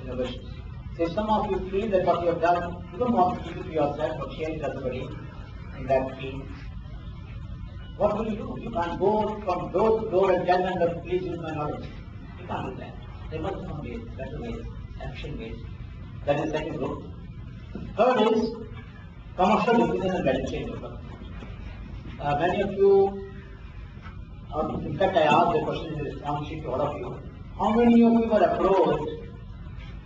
innovations. So if some of you feel that what you have done, you don't want to keep it to yourself or share it with everybody in that field, what will you do? You can't go from door to door and tell them that please use my knowledge. You can't do that. There must be some ways, better ways, action ways. That is second group. Third is commercial decision and value chain development. Many of you, in fact I asked the question in response sheet to all of you, how many of you were approached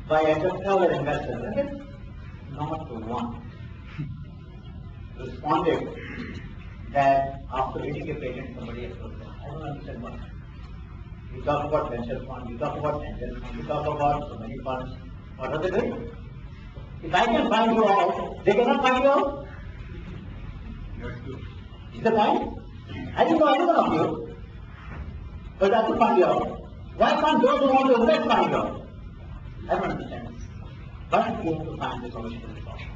by entrepreneurs or investors? Not to one responded that after getting a patent somebody approached them. I don't understand why. We talk about venture fund, we talk about angel fund, we talk about so many funds. What are they doing? If I can find you out, they cannot find you out. Is the point? I didn't know any one of you, but I have to find you out. Why can't those who want to invest find you out? I don't understand this. But we have to find the solution to the problem.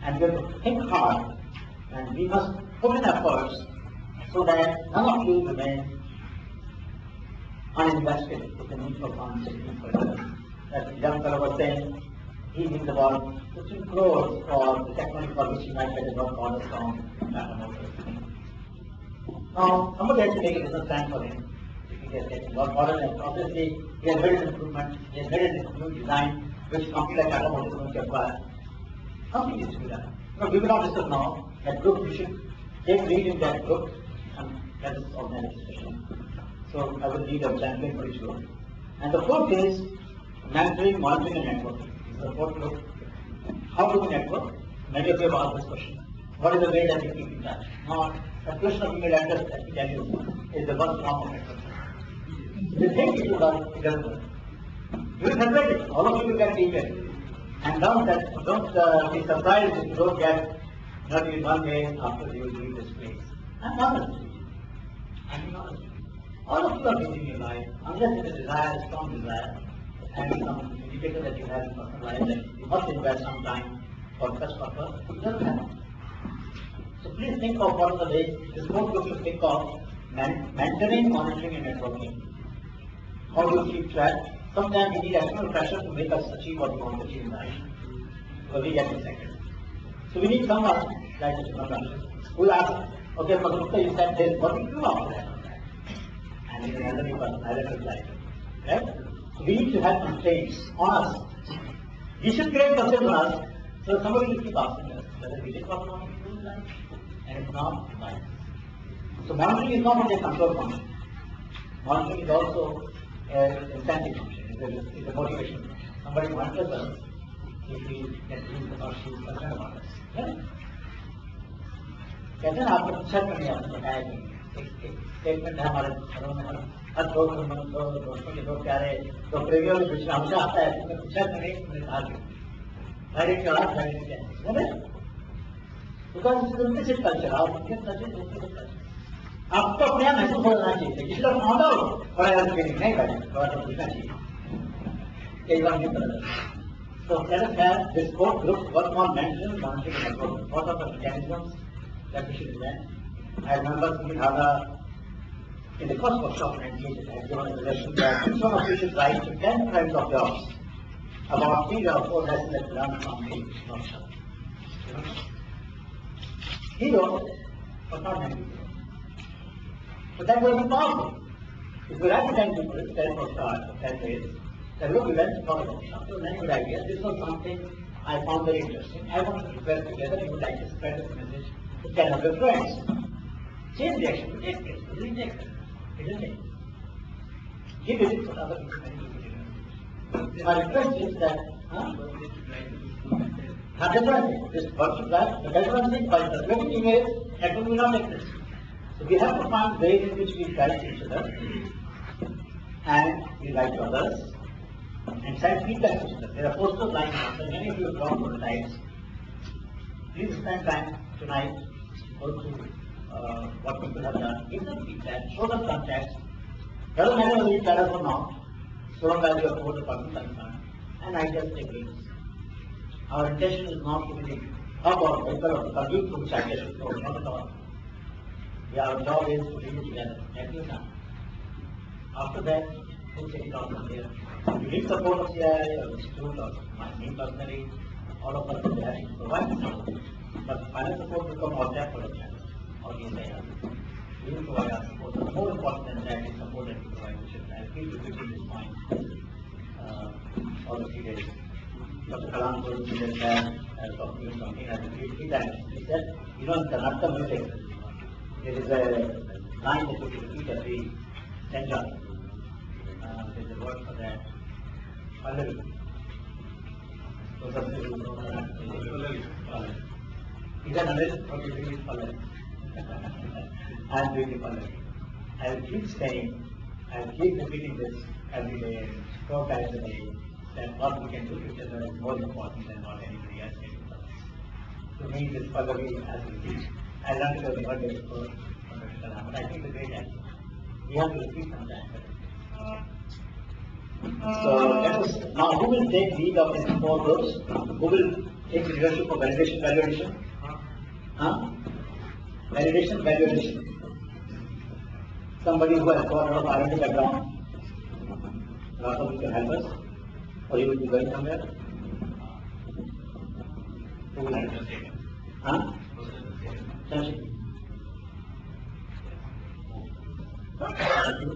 And we have to think hard, and we must put in efforts so that none of you remain uninvested with the need for funds sitting for years. As the young fellow was saying, he needs about 15 crores for the technology for which he might get a work order from Tata Motors. Now, somebody has to take a business plan for him. If he has taken work order, and obviously he has made an improvement, he has made a new design, which a company like Tata Motors is going to acquire. Something needs to be done. We will not discuss now. That group, we should take lead in that group, and that is organized discussion. So I will lead a champion for each group. And the fourth is mentoring, monitoring, and networking. This is the fourth group. How do we network? Many of you have asked this question. What is the way that we keep in touch? Now, a question of email address, let me tell you, is the one form of networking. You think it doesn't work. You will separate it. All of you will get email. And don't be surprised if you don't get not in 1 day after you leave this place. I'm honest with you. I'm honest with you. All of you are busy in your life, unless it is a desire, a strong desire, and some indicator that you have in personal life that you must invest some time for such purpose, it doesn't happen. So please think of what are the ways this whole group should think of mentoring, monitoring, and networking. How do you keep track? Sometimes we need external pressure to make us achieve what we want to achieve in life. So we get distracted. So we need someone like Mr. Mandan who will ask, okay, Madhukta, you said this, what do you do after that? And he's an elderly person, I don't reply. Right? So we need to have constraints on us. We should create constraints on us, so somebody will keep asking us whether we did what we want to do in life, and if not, why. So monitoring is not only a control function. Monitoring is also an incentive function. It's a motivation function. Somebody monitors us if we get to or she is concerned about us. Right? कहते हैं आपको पूछा करने आपने बताया कि एक statement है हमारे घरों में हर दो दोस्तों के दो प्यारे दो प्रेमियों के बीच में हमेशा आता है तुमने पूछा करने तुमने कहा कि very class, very intense. Because it's implicit culture. Our Indian culture is implicit culture. आपको अपने आप महसूस हो जाना चाहिए किसी का फाउंड आउट और ऐसा फीलिंग नहीं बैठे थोड़ा सा पूछना चाहिए कई बार नहीं पता चलता So let us have this core group work on mentoring, monitoring, and networking. What are the mechanisms that we should invent? I remember Sridhara in the first workshop I engaged, I had given a suggestion that each one of you should write to 10 friends of yours about 3 or 4 lessons that you learned from the workshop. He wrote, but not many people. But that was powerful. If you write to 10 people, 10 for start, 10 days, then look, we went for a workshop. So many good ideas. This was something I found very interesting. I want to prepare together. You would like to spread this message to 10 of your friends. Change the action to take place. It didn't take place. It didn't take place. He did it, but other people didn't. My request is that, definitely, this workshop that the better thing by circulating emails, that will not take place. So we have to find ways in which we guide each other and we write to others and send feedback to each other. There are posters lying around, and many of you have drawn prototypes. Please spend time tonight, go through what people have done, give them feedback, show them context. Doesn't matter whether you tell us or not, so long as you have both the person concerned, and ideas take place. Our intention is not to be the hub or vehicle or to contribute to which ideas should go, not at all. Our job is to bring it together. After that, we'll take it out from there. You need support of CII or institute or me personally, all of us will have to provide support. But final support will come out there for the channel or the SIR. We will provide our support. But more important than that is support that we provide. I'll keep repeating this point all the 3 days. Dr. Kalam told me that talking to something, I repeat that. He said, you know, the Natta music, there is a line that you can repeat every center. There's a word for that. Pallavi. Is that another? Okay, this is Pallavi. I am doing the Pallavi. I will keep saying, I will keep repeating this every day, 4 times a day, that what we can do together is more important than what anybody else can do. To me, this Pallavi has to repeat. I learned it every one day before, but I think it's a great idea. We have to repeat sometimes. So let us, now who will take lead of these 4 groups? Who will take leadership for validation, valuation? Validation, valuation. Somebody who has got a lot of R&D background. Lot of you can help us. Or you will be going somewhere? Who will help us?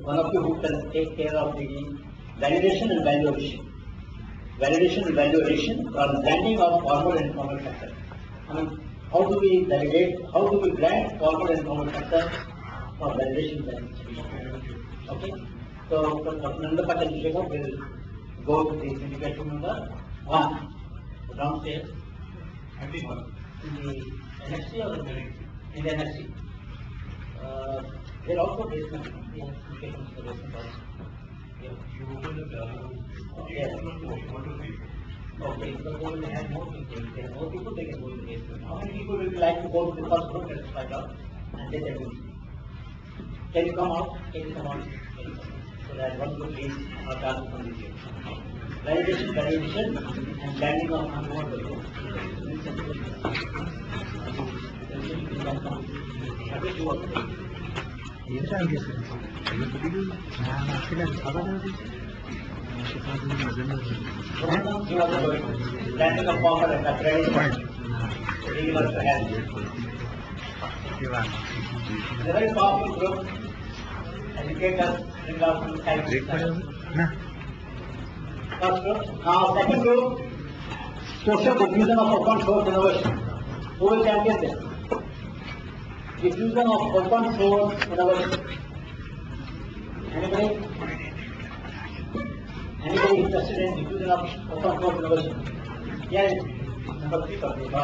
One of you who can take care of the validation and valuation. Validation and valuation or blending of formal and informal factors. I mean, how do we validate, how do we blend formal and informal factors for validation and valuation? Okay? So, Dr. Nandapal will go to the indication number 1. So, downstairs. In the NFC or the in the NFC? There are also basement indications for basement also. Yes. You open the yes. Okay, so they will have more people. If there are more people, they can go to the basement. How many people will like to go to the first group? Let us find out. And then they will. Can you come out? Can you come out? So that one group is our target from this year. Validation, validation, and blending of unwanted groups. Landing of formal and tradition. Really wants to help. It's a very powerful group. Educators bring out insights. First group. Now, second group, social diffusion of open source innovation. Who will champion this? Diffusion of open source innovation. Anybody? Anybody interested in diffusion of open source innovation? Yes. Number 3 for this. So,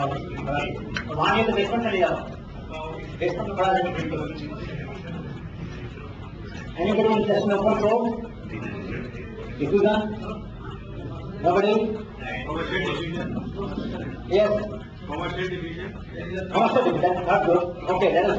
वहाँ ये तो basement में ले जाओ. Basement में बड़ा जगह बिल्कुल. Anybody interested in open source? Diffusion? Nobody? Yes. Commercial division. Commercial division. That's good. Okay, let us.